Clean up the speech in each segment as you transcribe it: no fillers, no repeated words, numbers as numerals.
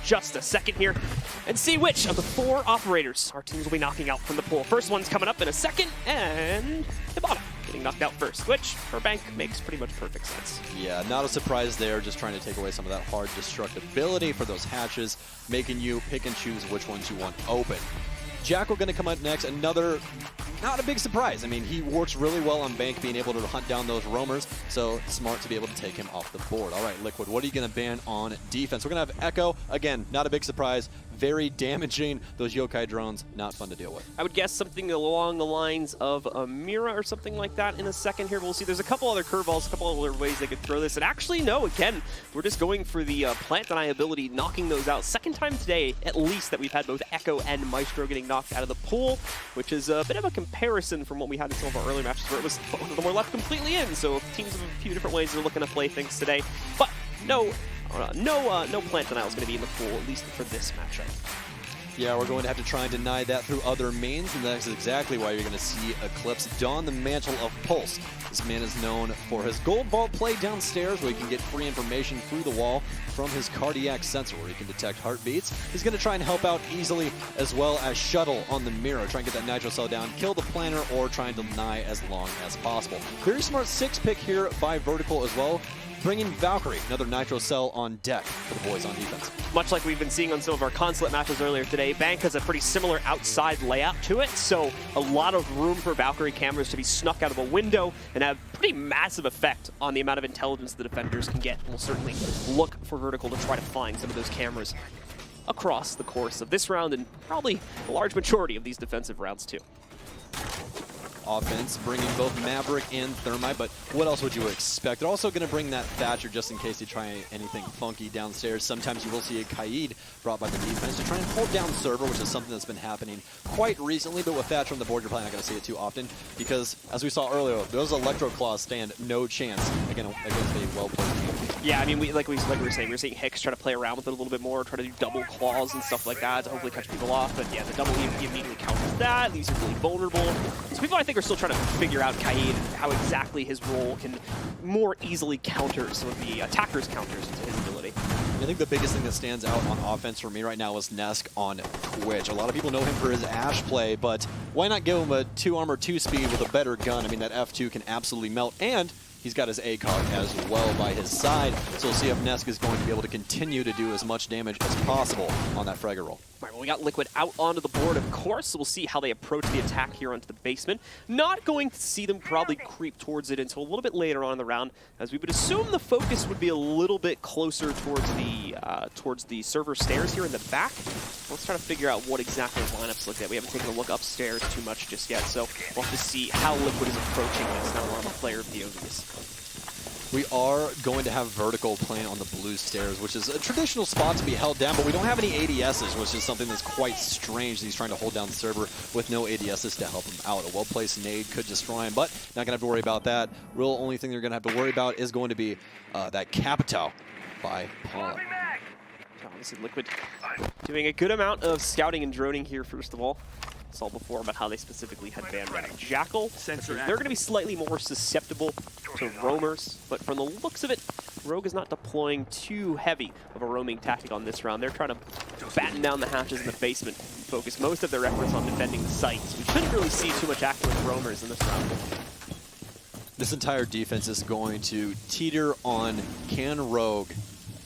just a second here and see which of the 4 operators our teams will be knocking out from the pool. First one's coming up in a second, and the bottom getting knocked out first, which for Bank makes pretty much perfect sense. Yeah, not a surprise there, just trying to take away some of that hard destructibility for those hatches, making you pick and choose which ones you want open. Jackal going to come out next, another, not a big surprise. I mean, he works really well on Bank, being able to hunt down those roamers, so smart to be able to take him off the board. All right, Liquid, what are you going to ban on defense? We're going to have Echo, again, not a big surprise, very damaging. Those yokai drones, not fun to deal with. I would guess something along the lines of a Mira or something like that in a second here. We'll see. There's a couple other curveballs, a couple other ways they could throw this. And actually, no, again, we're just going for the plant deniability, knocking those out. Second time today, at least, that we've had both Echo and Maestro getting knocked out of the pool, which is a bit of a comparison from what we had in some of our earlier matches where it was both of them were left completely in. So teams have a few different ways they're looking to play things today. But no plant denial is going to be in the pool, at least for this matchup. Yeah, we're going to have to try and deny that through other means, and that's exactly why you're going to see Eclipse don the mantle of Pulse. This man is known for his gold vault play downstairs, where he can get free information through the wall from his cardiac sensor, where he can detect heartbeats. He's going to try and help out easily, as well as shuttle on the mirror, try and get that nitro cell down, kill the planner, or try and deny as long as possible. Very smart 6 pick here by Vertical as well, bringing Valkyrie, another nitro cell on deck for the boys on defense. Much like we've been seeing on some of our consulate matches earlier today, Bank has a pretty similar outside layout to it, so a lot of room for Valkyrie cameras to be snuck out of a window and have pretty massive effect on the amount of intelligence the defenders can get. We'll certainly look for Vertical to try to find some of those cameras across the course of this round and probably a large majority of these defensive rounds too. Offense, bringing both Maverick and Thermite, but what else would you expect? They're also going to bring that Thatcher just in case they try anything funky downstairs. Sometimes you will see a Kaid brought by the defense to try and hold down server, which is something that's been happening quite recently, but with Thatcher on the board, you're probably not going to see it too often because, as we saw earlier, those Electro Claws stand no chance against a well-played team. Yeah, I mean, like we were saying, we're seeing Hicks try to play around with it a little bit more, try to do double claws and stuff like that to hopefully catch people off, but yeah, the double EMP immediately counters that, leaves you really vulnerable. So people, I think, are still trying to figure out Kaid and how exactly his role can more easily counter some of the attackers' counters to his ability. I think the biggest thing that stands out on offense for me right now is Nesk on Twitch. A lot of people know him for his Ashe play, but why not give him a 2 armor, 2 speed with a better gun? I mean, that F2 can absolutely melt, and he's got his ACOG as well by his side, so we'll see if Nesk is going to be able to continue to do as much damage as possible on that Fragger roll. All right, well, we got Liquid out onto the board, of course, so we'll see how they approach the attack here onto the basement. Not going to see them probably creep towards it until a little bit later on in the round, as we would assume the focus would be a little bit closer towards the server stairs here in the back. Let's try to figure out what exactly the lineups look like. We haven't taken a look upstairs too much just yet, so we'll have to see how Liquid is approaching this now on the player POVs. We are going to have Vertical playing on the blue stairs, which is a traditional spot to be held down, but we don't have any ADSs, which is something that's quite strange. He's trying to hold down the server with no ADSs to help him out. A well-placed nade could destroy him, but not going to have to worry about that. Real only thing they're going to have to worry about is going to be that Capitao by Paula. Obviously, Liquid doing a good amount of scouting and droning here, first of all. Saw before about how they specifically had banned Jackal. They're going to be slightly more susceptible to roamers, but from the looks of it, Rogue is not deploying too heavy of a roaming tactic on this round. They're trying to batten down the hatches in the basement, focus most of their efforts on defending the sites. We shouldn't really see too much action with roamers in this round. This entire defense is going to teeter on can Rogue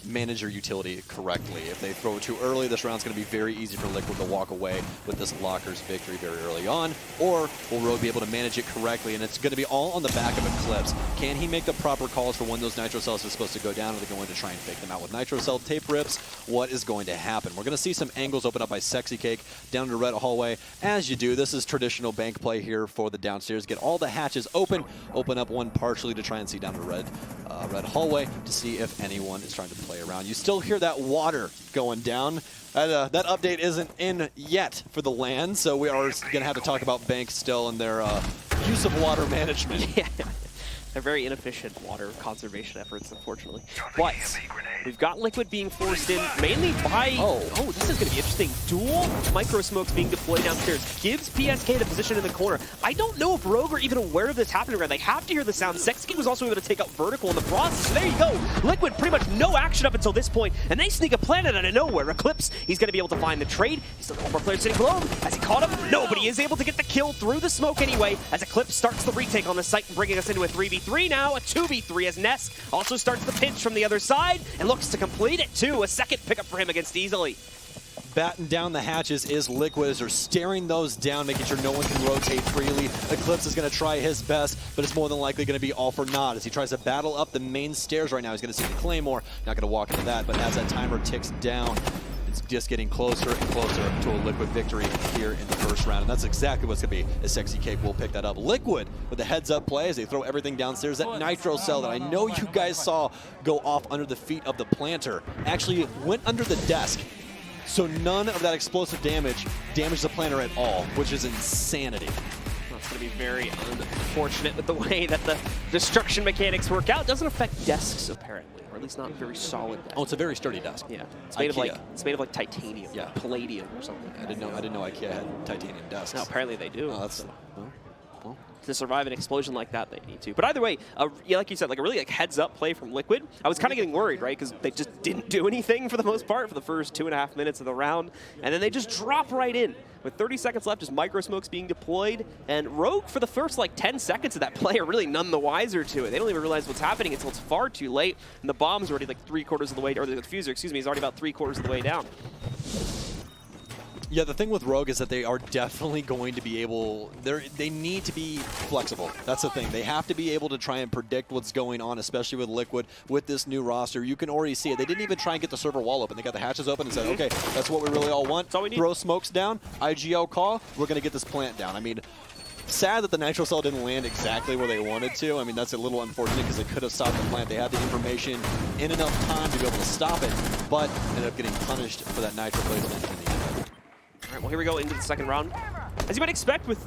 manage your utility correctly. If they throw it too early, this round's going to be very easy for Liquid to walk away with this Locker's victory very early on, or will Rogue be able to manage it correctly? And it's going to be all on the back of Eclipse. Can he make the proper calls for when those Nitro Cells are supposed to go down? Are they going to try and fake them out with Nitro Cell tape rips? What is going to happen? We're going to see some angles open up by Sexy Cake down to Red Hallway. As you do, this is traditional Bank play here for the downstairs. Get all the hatches open up one partially to try and see down to Red Hallway to see if anyone is trying to play around. You still hear that water going down. That update isn't in yet for the LAN, so we are going to have to talk about Bank still and their use of water management. Yeah. They're very inefficient water conservation efforts, unfortunately. But we've got Liquid being forced in mainly by... Oh, this is going to be interesting. Dual micro smokes being deployed downstairs gives PSK the position in the corner. I don't know if Rogue are even aware of this happening right. They have to hear the sound. Sexy was also able to take out Vertical in the process. So there you go. Liquid pretty much no action up until this point, and they sneak a planet out of nowhere. Eclipse, he's going to be able to find the trade. He's still got one more player sitting below him. As he caught him, nobody is able to get the kill through the smoke anyway, as Eclipse starts the retake on the site and bringing us into a 3v3 now, a 2v3 as Ness also starts the pinch from the other side and looks to complete it too. A second pickup for him against Easily. Batten down the hatches is Liquid as they're staring those down, making sure no one can rotate freely. Eclipse is going to try his best, but it's more than likely going to be all for naught as he tries to battle up the main stairs right now. He's going to see the Claymore, not going to walk into that, but as that timer ticks down, it's just getting closer and closer to a Liquid victory here in the first round, and that's exactly what's going to be. A Sexy Cake will pick that up. Liquid with the heads-up play as they throw everything downstairs. That Nitro Cell that I know you guys saw go off under the feet of the planter actually went under the desk. So none of that explosive damage damaged the planter at all, which is insanity. That's going to be very unfortunate with the way that the destruction mechanics work out. It doesn't affect desks, apparently, or at least not very solid desks. Oh, it's a very sturdy desk. Yeah, it's made of like titanium, yeah, palladium or something. I didn't know IKEA had titanium desks. No, apparently they do. Oh, that's well. To survive an explosion like that, they need to. But either way, yeah, like you said, like a really heads-up play from Liquid. I was kind of getting worried, right, because they just didn't do anything for the most part for the first 2.5 minutes of the round, and then they just drop right in. With 30 seconds left, just micro smokes being deployed, and Rogue for the first 10 seconds of that play are really none the wiser to it. They don't even realize what's happening until it's far too late, and the bomb's already 3/4 of the way, or the diffuser, excuse me, is already about 3/4 of the way down. Yeah, the thing with Rogue is that they are definitely going to be able, they need to be flexible. That's the thing. They have to be able to try and predict what's going on, especially with Liquid, with this new roster. You can already see it. They didn't even try and get the server wall open. They got the hatches open and said, okay, that's what we really all want. That's all we need. Throw smokes down, IGL call, we're going to get this plant down. I mean, sad that the Nitro Cell didn't land exactly where they wanted to. I mean, that's a little unfortunate because they could have stopped the plant. They had the information in enough time to be able to stop it, but ended up getting punished for that Nitro placement in the end. All right, well, here we go into the second round. As you might expect, with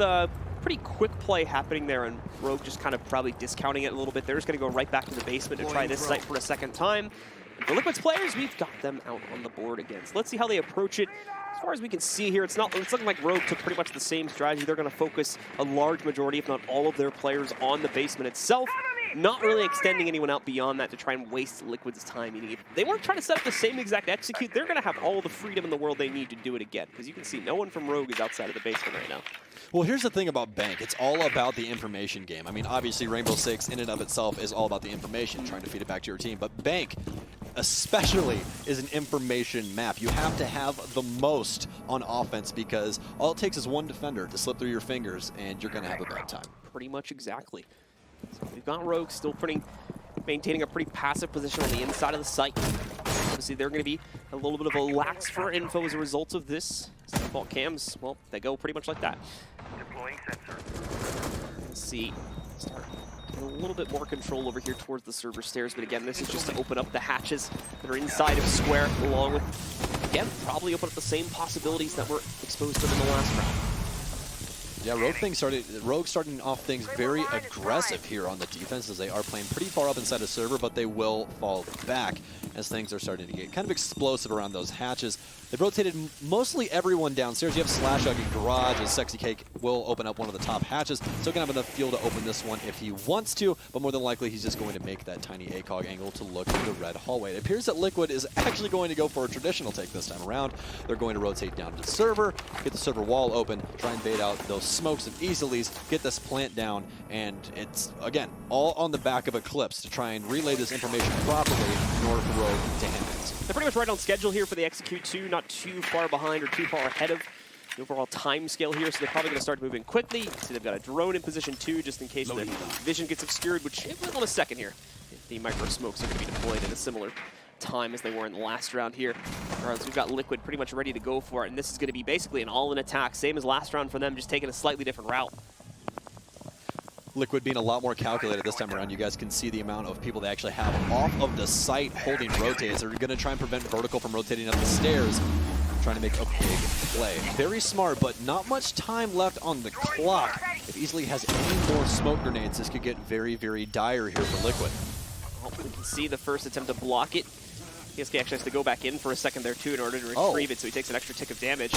pretty quick play happening there, and Rogue just kind of probably discounting it a little bit. They're just going to go right back to the basement to try this site for a second time. And for Liquid's players, we've got them out on the board again. So let's see how they approach it. As far as we can see here, it's looking like Rogue took pretty much the same strategy. They're going to focus a large majority, if not all of their players, on the basement itself. Not really extending anyone out beyond that to try and waste Liquid's time. Meaning if they weren't trying to set up the same exact execute, they're going to have all the freedom in the world they need to do it again. Because you can see no one from Rogue is outside of the basement right now. Well, here's the thing about Bank. It's all about the information game. I mean, obviously, Rainbow Six in and of itself is all about the information, trying to feed it back to your team. But Bank, especially, is an information map. You have to have the most on offense because all it takes is one defender to slip through your fingers, and you're going to have a bad time. Pretty much exactly. So we've got Rogue still maintaining a pretty passive position on the inside of the site. Obviously, they're going to be a little bit of a lax for info as a result of this. Default cams, well, they go pretty much like that. Deploying sensor. Let's see. Start getting a little bit more control over here towards the server stairs, but again, this is just to open up the hatches that are inside of Square, along with, again, probably open up the same possibilities that were exposed to them in the last round. Yeah, Rogue starting off things very aggressive here on the defense as they are playing pretty far up inside the server, but they will fall back as things are starting to get kind of explosive around those hatches. They've rotated mostly everyone downstairs. You have Slashug in Garage, and Sexy Cake will open up one of the top hatches. Still going to have enough fuel to open this one if he wants to, but more than likely he's just going to make that tiny ACOG angle to look at the red hallway. It appears that Liquid is actually going to go for a traditional take this time around. They're going to rotate down to the server, get the server wall open, try and bait out those smokes and easilies, get this plant down, and it's, again, all on the back of Eclipse to try and relay this information properly in order for Rogue to hand it. They're pretty much right on schedule here for the Execute 2, not too far behind or too far ahead of the overall time scale here, so they're probably going to start moving quickly. So they've got a drone in position 2 just in case the vision gets obscured, which it will in a second here. The micro smokes are going to be deployed in a similar time as they were in the last round here. All right, so we've got Liquid pretty much ready to go for it, and this is going to be basically an all-in attack, same as last round for them, just taking a slightly different route. Liquid being a lot more calculated this time around. You guys can see the amount of people they actually have off of the site holding rotates. They're going to try and prevent Vertical from rotating up the stairs. trying to make a big play. Very smart, but not much time left on the clock. If Easily has any more smoke grenades, this could get very, very dire here for Liquid. Well, we can see the first attempt to block it. PSK actually has to go back in for a second there too in order to retrieve it, so he takes an extra tick of damage.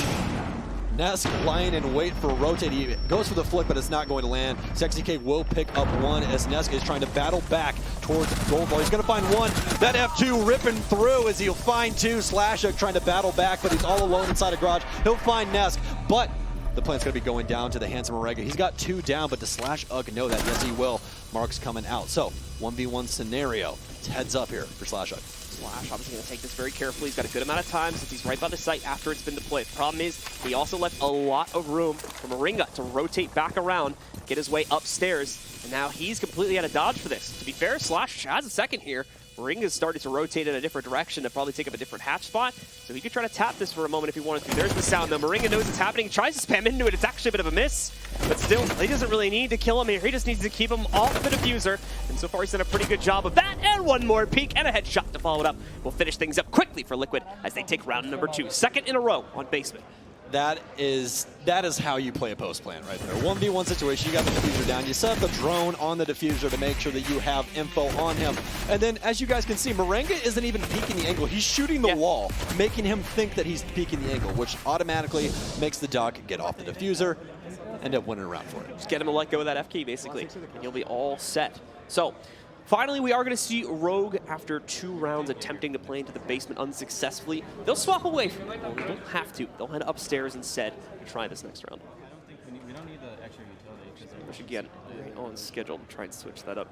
Nesk lying in wait for a rotate. He goes for the flick, but it's not going to land. Sexy K will pick up one as Nesk is trying to battle back towards Goldball. He's going to find one. That F2 ripping through as he'll find two. Slashuk trying to battle back, but he's all alone inside a garage. He'll find Nesk, but the plan's going to be going down to the handsome Orega. He's got two down, but does Slashuk know that? Yes, he will. Mark's coming out. So, 1v1 scenario. It's heads up here for Slashuk. Slash obviously going to take this very carefully. He's got a good amount of time since he's right by the site after it's been deployed. The problem is he also left a lot of room for Moringa to rotate back around, get his way upstairs, and now he's completely out of dodge for this. To be fair, Slash has a second here. Moringa's started to rotate in a different direction to probably take up a different hatch spot, so he could try to tap this for a moment if he wanted to. There's the sound though. Moringa knows it's happening, tries to spam into it. It's actually a bit of a miss, but still, he doesn't really need to kill him here. He just needs to keep him off the diffuser, and so far he's done a pretty good job of that, and one more peek and a headshot to follow it up. We'll finish things up quickly for Liquid as they take round number 2. Second in a row on Basement. That is how you play a post plan right there. 1v1 situation, you got the diffuser down. You set up the drone on the diffuser to make sure that you have info on him. And then, as you guys can see, Moringa isn't even peeking the angle. He's shooting the wall, making him think that he's peeking the angle, which automatically makes the Doc get off the diffuser, end up winning a round for it. Just get him to let go of that F key, basically, and you'll be all set. So, finally, we are going to see Rogue, after 2 rounds attempting to play into the basement unsuccessfully. They'll swap away from it. Well, they don't have to. They'll head upstairs instead and try this next round. We don't need the extra utility. Which, again, on schedule to try and switch that up.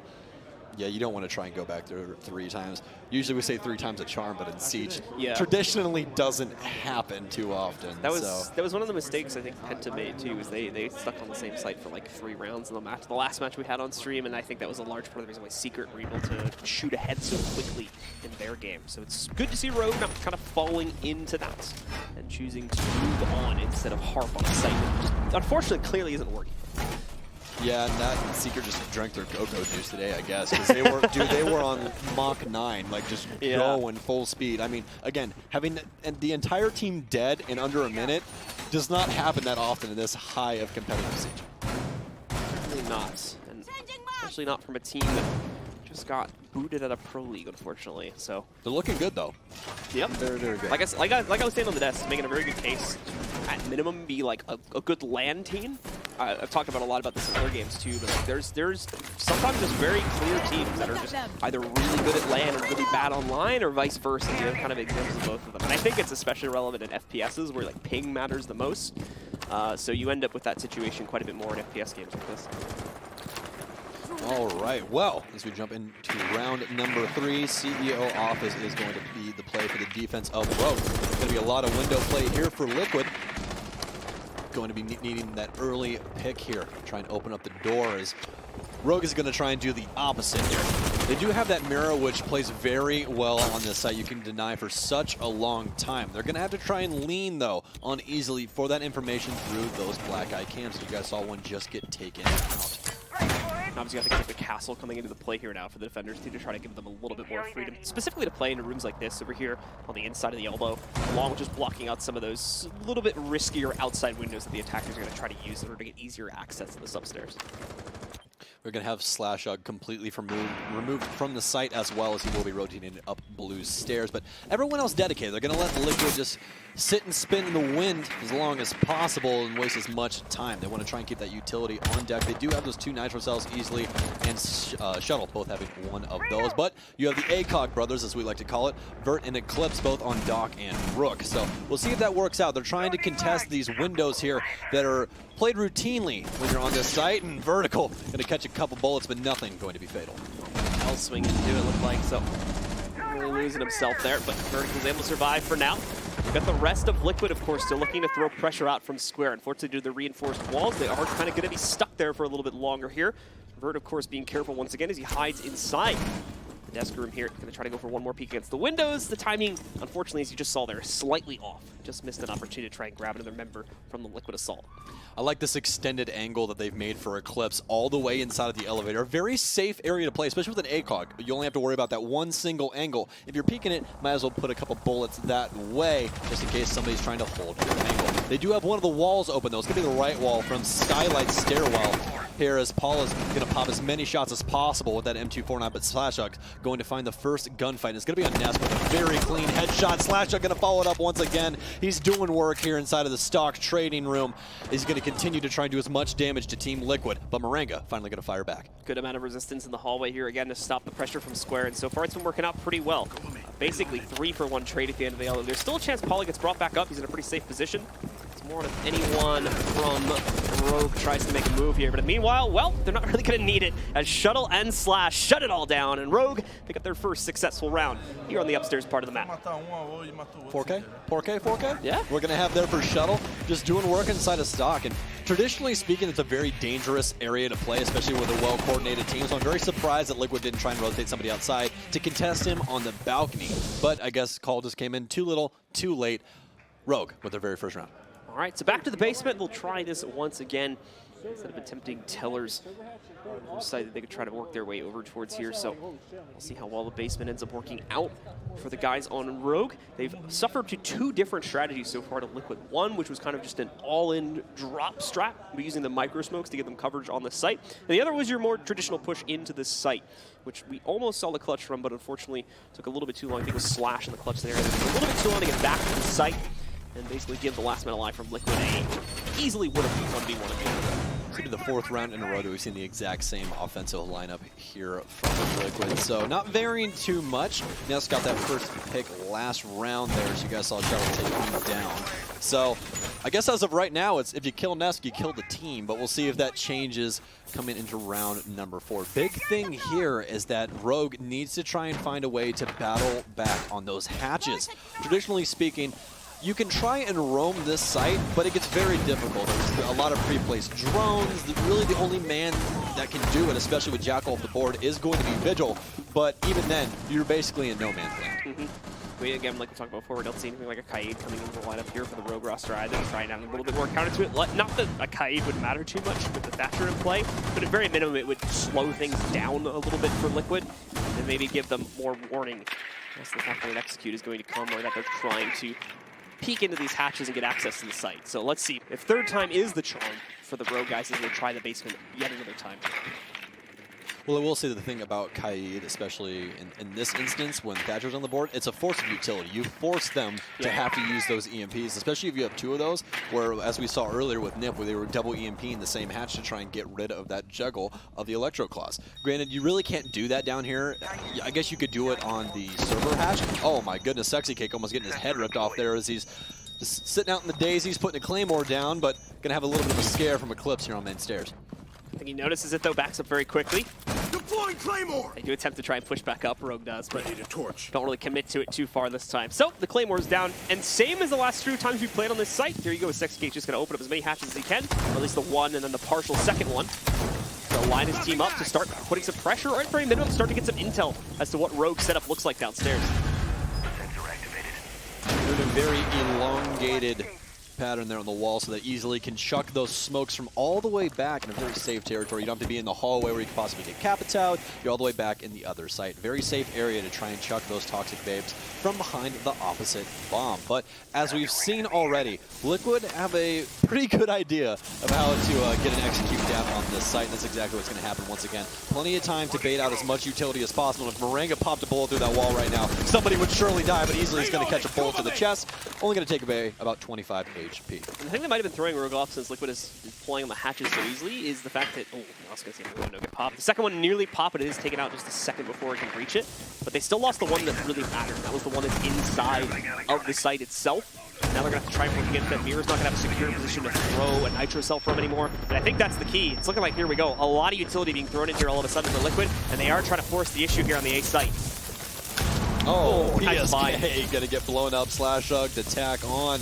Yeah, you don't want to try and go back there 3 times. Usually we say 3 times a charm, but in Siege, traditionally doesn't happen too often. That was one of the mistakes I think Penta made too, was they stuck on the same site for like 3 rounds in the match. The last match we had on stream, and I think that was a large part of the reason why Secret were able to shoot ahead so quickly in their game. So it's good to see Rogue not kind of falling into that and choosing to move on instead of harp on the site, which unfortunately clearly isn't working. Yeah, and that Secret just drank their go-go juice today, I guess, because they were, they were on Mach 9, like just going full speed. I mean, again, having the entire team dead in under a minute does not happen that often in this high of competitive Siege. Certainly not, and especially not from a team that just got booted at a pro league, unfortunately. So they're looking good though. Yep, they're good. Like I was saying on the desk, making a very good case. At minimum, be like a good LAN team. I've talked about a lot about this in other games too, but like there's sometimes just very clear teams that are just either really good at LAN and really bad online, or vice versa. You have kind of examples of both of them. And I think it's especially relevant in FPSs where like ping matters the most. So you end up with that situation quite a bit more in FPS games like this. All right, well, as we jump into round number 3, CEO Office is going to be the play for the defense of Rogue. There's going to be a lot of window play here for Liquid. Going to be needing that early pick here, try and open up the door as Rogue is going to try and do the opposite here. They do have that mirror, which plays very well on this site. You can deny for such a long time. They're going to have to try and lean, though, on Easily for that information through those black eye cams. You guys saw one just get taken out. Obviously, you have to keep the castle coming into the play here now for the defenders to try to give them a little bit more freedom, specifically to play into rooms like this over here on the inside of the elbow, along with just blocking out some of those little bit riskier outside windows that the attackers are going to try to use in order to get easier access to this upstairs. We're going to have Slashug completely removed from the site, as well as he will be rotating up Blue's stairs. But everyone else dedicated. They're going to let Liquid just sit and spin in the wind as long as possible and waste as much time. They want to try and keep that utility on deck. They do have those 2 Nitro cells Easily and Shuttle, both having one of those. But you have the ACOG brothers, as we like to call it, Vert and Eclipse, both on Doc and Rook. So we'll see if that works out. They're trying to contest these windows here that are played routinely when you're on this site, and Vertical going to catch a couple bullets, but nothing going to be fatal. Hell swing into it, looked like, so really losing himself there, but Vertical's able to survive for now. We've got the rest of Liquid, of course, still looking to throw pressure out from Square. Unfortunately, due to the reinforced walls, they are kind of going to be stuck there for a little bit longer here. Vert, of course, being careful once again as he hides inside the desk room here. Going to try to go for one more peek against the windows. The timing, unfortunately, as you just saw there, is slightly off. just missed an opportunity to try and grab another member from the Liquid Assault. I like this extended angle that they've made for Eclipse all the way inside of the elevator. A very safe area to play, especially with an ACOG. You only have to worry about that one single angle. If you're peeking it, might as well put a couple bullets that way, just in case somebody's trying to hold your angle. They do have one of the walls open, though. It's going to be the right wall from Skylight Stairwell. Here as Paula's going to pop as many shots as possible with that M249, but Slashuk going to find the first gunfight. It's going to be on Ness with a very clean headshot. Slashuk going to follow it up once again. He's doing work here inside of the stock trading room. He's going to continue to try and do as much damage to Team Liquid, but Moringa finally going to fire back. Good amount of resistance in the hallway here again to stop the pressure from Square, and so far it's been working out pretty well. Basically 3-for-1 trade at the end of the elevator. There's still a chance Paula gets brought back up. He's in a pretty safe position. It's more if anyone from Rogue tries to make a move here, but meanwhile, well, they're not really going to need it as Shuttle and Slash shut it all down, and Rogue pick up their first successful round here on the upstairs part of the map. 4K? 4K? 4K? Yeah. We're going to have there for Shuttle, just doing work inside of stock. And traditionally speaking, it's a very dangerous area to play, especially with a well-coordinated team. So I'm very surprised that Liquid didn't try and rotate somebody outside to contest him on the balcony. But I guess call just came in too little, too late. Rogue with their very first round. All right, so back to the basement. They'll try this once again. Instead of attempting Tellers, decided they could try to work their way over towards here. So we'll see how well the basement ends up working out for the guys on Rogue. They've suffered to 2 different strategies so far to Liquid. One, which was kind of just an all-in drop strat, using the micro smokes to get them coverage on the site. And the other was your more traditional push into the site, which we almost saw the clutch from, but unfortunately took a little bit too long. I think it was Slash in the clutch there. It took a little bit too long to get back to the site and basically give the last man alive from Liquid a easily would have been 1v1 again. It's going to be the 4th round in a row that we've seen the exact same offensive lineup here from Liquid. So not varying too much. Ness got that first pick last round there, as you guys saw Shuttle take him down. So I guess as of right now, it's if you kill Ness, you kill the team. But we'll see if that changes coming into round number 4. Big thing here is that Rogue needs to try and find a way to battle back on those hatches. Traditionally speaking, you can try and roam this site, but it gets very difficult. There's a lot of pre-placed drones. Really the only man that can do it, especially with Jackal off the board, is going to be Vigil. But even then, you're basically in no man's land. Again, like we talked about before, we don't see anything like a Kaid coming into the lineup here for the Rogue roster either. Trying out a little bit more counter to it. Not that a Kaid would matter too much with the Thatcher in play, but at very minimum it would slow things down a little bit for Liquid and maybe give them more warning as the fact that an execute is going to come or that they're trying to peek into these hatches and get access to the site. So let's see if 3rd time is the charm for the Rogue guys as they try the basement yet another time. Well, I will say the thing about Kaid, especially in this instance, when Thatcher's on the board, it's a force of utility. You force them to have to use those EMPs, especially if you have 2 of those, where, as we saw earlier with Nip, where they were double EMPing the same hatch to try and get rid of that juggle of the Electro Claws. Granted, you really can't do that down here. I guess you could do it on the server hatch. Oh my goodness, Sexy Cake almost getting his head ripped off there as he's just sitting out in the daisies, putting a Claymore down, but gonna have a little bit of a scare from Eclipse here on main stairs. I think he notices it though, backs up very quickly. Deploying Claymore! They do attempt to try and push back up, Rogue does, but Ready to torch. don't really commit to it too far this time. So the Claymore's down, and same as the last 2 times we played on this site, here you go, Sexy Cake just going to open up as many hatches as he can, or at least the one and then the partial second one. So line his team up to start putting some pressure, or at very minimum, start to get some intel as to what Rogue setup looks like downstairs. Sensor activated. Doing a very elongated pattern there on the wall so that easily can chuck those smokes from all the way back in a very safe territory. You don't have to be in the hallway where you could possibly get Capitao. You're all the way back in the other site. Very safe area to try and chuck those toxic babes from behind the opposite bomb. But as we've seen already, Liquid have a pretty good idea of how to get an execute down on this site, and that's exactly what's going to happen once again. Plenty of time to bait out as much utility as possible. If Moringa popped a bullet through that wall right now, somebody would surely die, but easily he's going to catch a bullet to the chest. Only going to take away about 25 HP. The thing that might have been throwing Rogue off since Liquid is pulling on the hatches so easily is the fact that, oh, I was going to say the window get popped. The second one nearly popped, but it is taken out just a second before it can breach it. But they still lost the one that really mattered. That was the one that's inside of the site itself. Now they're going to have to try and work against that. Mirror's not going to have a secure position to throw a Nitro Cell from anymore. And I think that's the key. It's looking like, here we go, a lot of utility being thrown in here all of a sudden for Liquid, and they are trying to force the issue here on the A site. Oh, nice buy. Gonna get blown up. Slashug to tack on.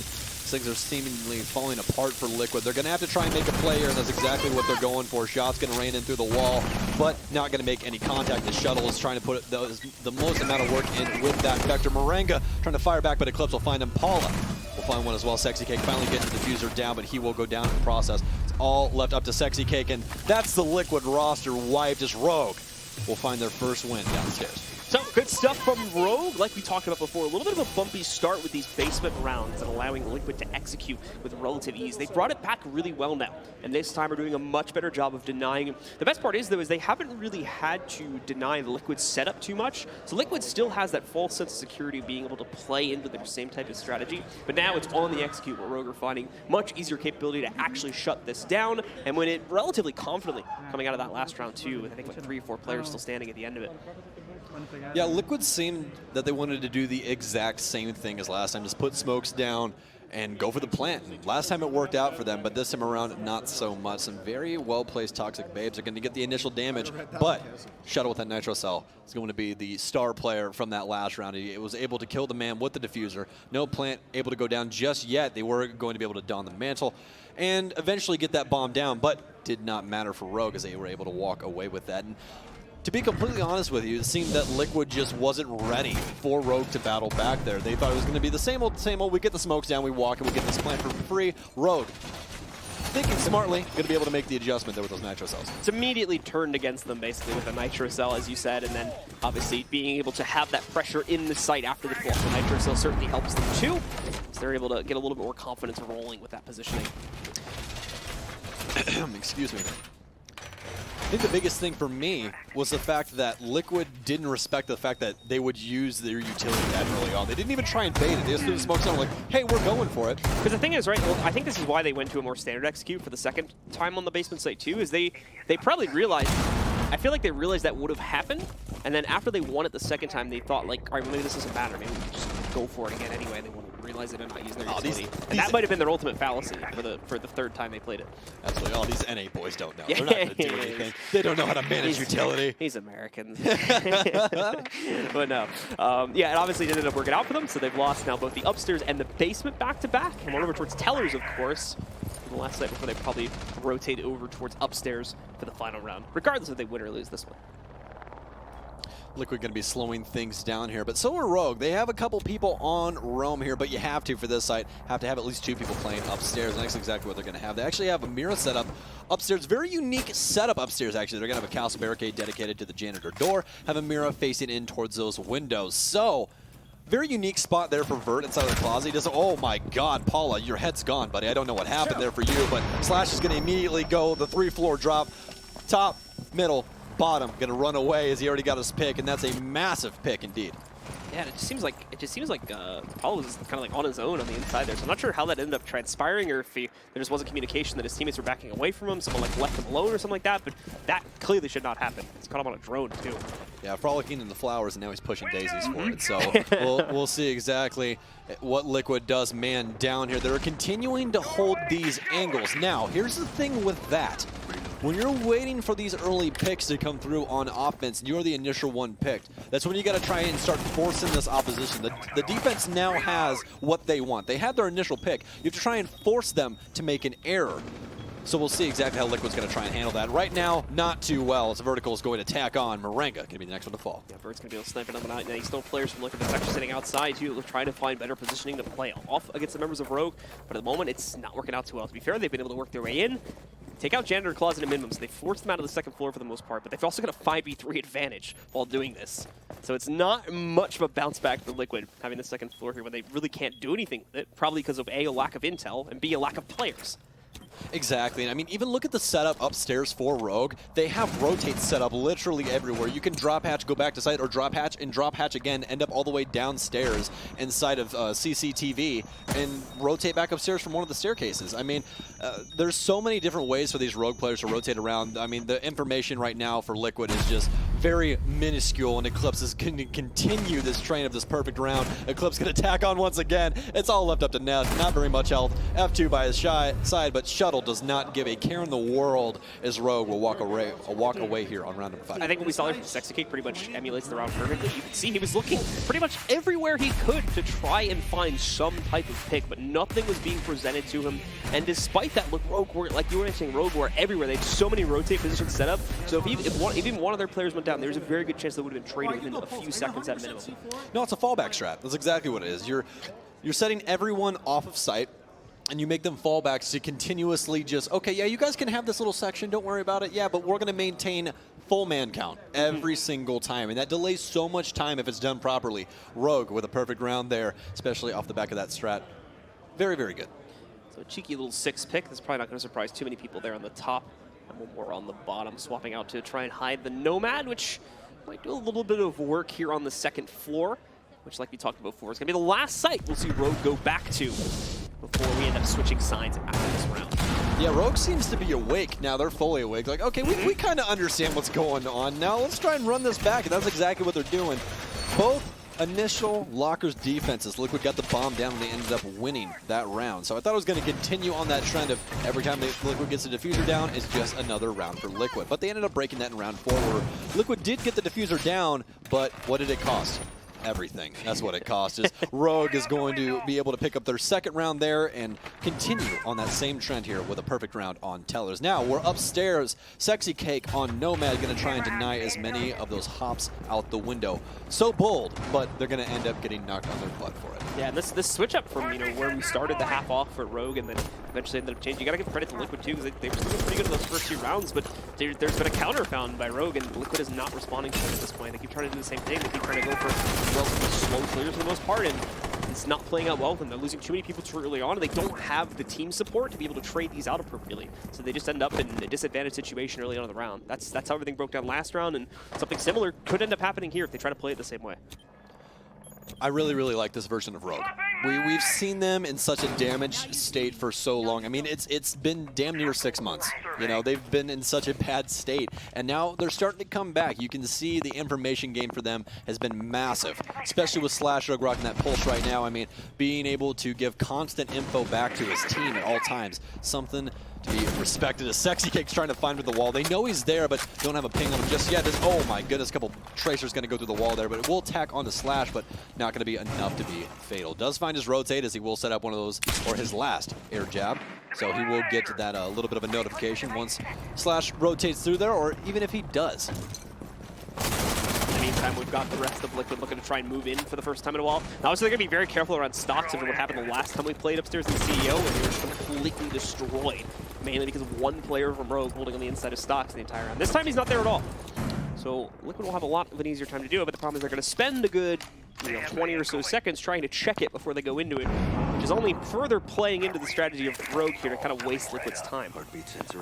Things are seemingly falling apart for Liquid. They're going to have to try and make a play here, and that's exactly what they're going for. Shot's going to rain in through the wall, but not going to make any contact. The Shuttle is trying to put the most amount of work in with that Vector. Moringa trying to fire back, but Eclipse will find him. Paula We'll find one as well. Sexy Cake finally gets the diffuser down, but he will go down in the process. It's all left up to Sexy Cake, and that's the Liquid roster wiped as Rogue will find their first win downstairs. So, good stuff from Rogue. Like we talked about before, a little bit of a bumpy start with these basement rounds and allowing Liquid to execute with relative ease. They brought it back really well now, and this time are doing a much better job of denying him. The best part is, though, is they haven't really had to deny the Liquid setup too much, so Liquid still has that false sense of security of being able to play into their same type of strategy, but now it's on the execute where Rogue are finding much easier capability to actually shut this down, and win it relatively confidently coming out of that last round, too, with I think like 3 or 4 players still standing at the end of it. Yeah, Liquid seemed that they wanted to do the exact same thing as last time, just put smokes down and go for the plant. Last time it worked out for them, but this time around, not so much. Some very well-placed Toxic Babes are going to get the initial damage, but Shuttle with that Nitro Cell is going to be the star player from that last round. He was able to kill the man with the diffuser. No plant able to go down just yet. They were going to be able to don the mantle and eventually get that bomb down, but did not matter for Rogue as they were able to walk away with that. And to be completely honest with you, it seemed that Liquid just wasn't ready for Rogue to battle back there. They thought it was going to be the same old, we get the smokes down, we walk, and we get this plant for free. Rogue, thinking smartly, going to be able to make the adjustment there with those Nitro Cells. It's immediately turned against them, basically, with a Nitro Cell, as you said, and then obviously being able to have that pressure in the site after the fall of the Nitro Cell certainly helps them too. So they're able to get a little bit more confidence rolling with that positioning. Excuse me. I think the biggest thing for me was the fact that Liquid didn't respect the fact that they would use their utility that early on. They didn't even try and bait it. They just threw the smokes on like, hey, we're going for it. Because the thing is, right, well, I think this is why they went to a more standard execute for the second time on the basement site too, is they probably realized, I feel like they realized that would have happened, and then after they won it the second time, they thought like, all right, well, maybe this doesn't matter. Maybe we can just go for it again anyway. They wouldn't realize it and not use their utility. And that might have been their ultimate fallacy for the third time they played it. Absolutely. All these NA boys don't know. They're not going to do anything. They don't know how to manage utility. He's American. But no. Yeah, it obviously didn't end up working out for them, so they've lost now both the upstairs and the basement back-to-back, and one over towards Tellers, of course, in the last night before they probably rotate over towards upstairs for the final round, regardless if they win or lose this one. Liquid going to be slowing things down here, but so are Rogue. They have a couple people on Roam here, but you have to, for this site, have to have at least 2 people playing upstairs, and that's exactly what they're going to have. They actually have a Mira setup upstairs, very unique setup upstairs, actually. They're going to have a Castle Barricade dedicated to the janitor door, have a Mira facing in towards those windows. So, very unique spot there for Vert inside of the closet. He does, oh my god, Paula, your head's gone, buddy. I don't know what happened there for you, but Slash is going to immediately go the 3-floor drop, top, middle, bottom, gonna run away as he already got his pick, and that's a massive pick indeed. Yeah, it just seems like Paul was kind of like on his own on the inside there. So I'm not sure how that ended up transpiring, or if there just wasn't communication that his teammates were backing away from him, someone like left him alone or something like that. But that clearly should not happen. It's caught him on a drone too. Yeah, frolicking in the flowers, and now he's pushing daisies for it. So we'll see exactly what Liquid does man down here. They're continuing to hold these angles. Now, here's the thing with that. When you're waiting for these early picks to come through on offense, and you're the initial one picked, that's when you got to try and start forcing this opposition. The defense now has what they want. They had their initial pick. You have to try and force them to make an error. So we'll see exactly how Liquid's going to try and handle that. Right now, not too well, as Vertical is going to tack on. Morenga going to be the next one to fall. Yeah, Vert's going to be able to snipe it on the night. Now, he's no players from Liquid that's actually sitting outside, too, trying to find better positioning to play off against the members of Rogue. But at the moment, it's not working out too well. To be fair, they've been able to work their way in, take out Janitor Closet at minimum, so they forced them out of the second floor for the most part, but they've also got a 5v3 advantage while doing this. So it's not much of a bounce back for Liquid having the second floor here when they really can't do anything with it, probably because of A, a lack of intel, and B, a lack of players. Exactly, and I mean, even look at the setup upstairs for Rogue. They have rotates set up literally everywhere. You can drop hatch, go back to site, or drop hatch and drop hatch again, end up all the way downstairs inside of CCTV, and rotate back upstairs from one of the staircases. I mean, there's so many different ways for these Rogue players to rotate around. I mean, the information right now for Liquid is just very minuscule, and Eclipse is going to continue this train of this perfect round. Eclipse going to tack on once again. It's all left up to Ness. Not very much health. F2 by his side, but Shuttle does not give a care in the world as Rogue will walk away here on round number 5. I think what we saw there from Sexy Cake pretty much emulates the round perfectly. You can see he was looking pretty much everywhere he could to try and find some type of pick, but nothing was being presented to him. And despite that, look, Rogue were, like you were saying, Rogue were everywhere. They had so many rotate positions set up. So if even one of their players went down down, there's a very good chance they would have been traded within a few seconds at minimum. No, it's a fallback strat. That's exactly what it is. You're setting everyone off of site, and you make them fallbacks to continuously just, okay, yeah, you guys can have this little section, don't worry about it. Yeah, but we're going to maintain full man count every single time, and that delays so much time if it's done properly. Rogue with a perfect round there, especially off the back of that strat. Very, very good. So a cheeky little 6 pick. That's probably not going to surprise too many people there on the top. And one more on the bottom, swapping out to try and hide the Nomad, which might do a little bit of work here on the second floor, which, like we talked about before, is going to be the last site we'll see Rogue go back to before we end up switching sides after this round. Yeah, Rogue seems to be awake now. They're fully awake. Like, okay, we kind of understand what's going on now. Let's try and run this back. And that's exactly what they're doing. Both initial Lockers defenses, Liquid got the bomb down and they ended up winning that round. So I thought it was going to continue on that trend of every time Liquid gets the diffuser down, it's just another round for Liquid. But they ended up breaking that in round 4 where Liquid did get the diffuser down, but what did it cost? Everything. That's what it cost. Is Rogue is going to be able to pick up their second round there and continue on that same trend here with a perfect round on Tellers. Now we're upstairs. Sexy Cake on Nomad going to try and deny as many of those hops out the window. So bold, but they're going to end up getting knocked on their butt for it. Yeah, and this switch up from where we started the half off for Rogue and then eventually ended up changing. You got to give credit to Liquid too, because they were still pretty good in those first 2 rounds, but there's been a counter found by Rogue and Liquid is not responding to it at this point. They keep trying to do the same thing. They keep trying to go for relatively slow clears for the most part, and it's not playing out well for them. They're losing too many people too early on, and they don't have the team support to be able to trade these out appropriately. So they just end up in a disadvantaged situation early on in the round. That's how everything broke down last round, and something similar could end up happening here if they try to play it the same way. I really, really like this version of Rogue. We've seen them in such a damaged state for so long. I mean, it's been damn near 6 months. You know, they've been in such a bad state, and now they're starting to come back. You can see the information gain for them has been massive, especially with Slash Rogue rocking that pulse right now. I mean, being able to give constant info back to his team at all times, something to be respected. As Sexy Cake's trying to find with the wall. They know he's there, but don't have a ping on him just yet. Oh my goodness, a couple Tracers going to go through the wall there, but it will attack onto Slash, but not going to be enough to be fatal. Does find his rotate as he will set up one of those, or his last air jab. So he will get to that little bit of a notification once Slash rotates through there, or even if he does. In the meantime, we've got the rest of Liquid looking to try and move in for the first time in a while. Now, obviously, they're going to be very careful around stocks after what happened the last time we played upstairs in the CEO, when they were completely destroyed, mainly because of one player from Rogue holding on the inside of stocks the entire round. This time, he's not there at all. So Liquid will have a lot of an easier time to do it, but the problem is they're going to spend a good 20 or so seconds trying to check it before they go into it, which is only further playing into the strategy of Rogue here to kind of waste Liquid's time.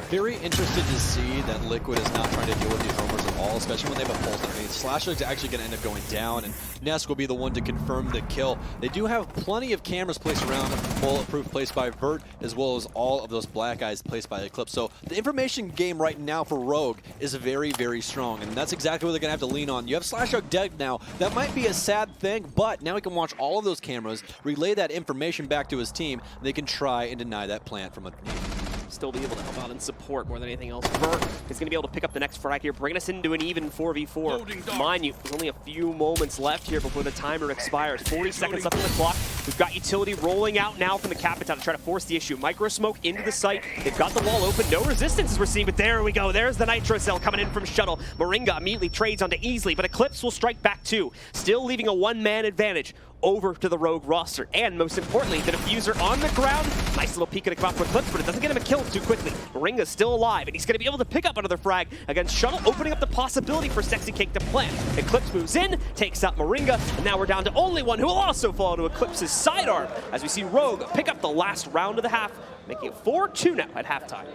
Very interested to see that Liquid is not trying to deal with these homers at all, especially when they have a pulse underneath. Slash is actually going to end up going down, and Ness will be the one to confirm the kill. They do have plenty of cameras placed around, bulletproof placed by Vert, as well as all of those black eyes placed by Eclipse. So the information game right now for Rogue is very, very strong, and that's exactly what they're going to have to lean on. You have Slash dead now. That might be a sad thing, but now he can watch all of those cameras, relay that information back to his team, and they can try and deny that plant from underneath. Still be able to help out and support more than anything else. Vert is going to be able to pick up the next frag here, bringing us into an even 4v4. Mind you, there's only a few moments left here before the timer expires. 40 seconds left on the clock. We've got utility rolling out now from the Capitan to try to force the issue. Micro smoke into the site. They've got the wall open. No resistance as we're seeing, but there we go. There's the Nitro Cell coming in from Shuttle. Moringa immediately trades onto Easily, but Eclipse will strike back too. Still leaving a one-man advantage over to the Rogue roster. And most importantly, the diffuser on the ground. Nice little peek at a come out for Eclipse, but it doesn't get him a kill too quickly. Moringa's still alive, and he's going to be able to pick up another frag against Shuttle, opening up the possibility for Sexy Cake to plant. Eclipse moves in, takes out Moringa, and now we're down to only one who will also fall to Eclipse's sidearm as we see Rogue pick up the last round of the half, making it 4-2 now at halftime.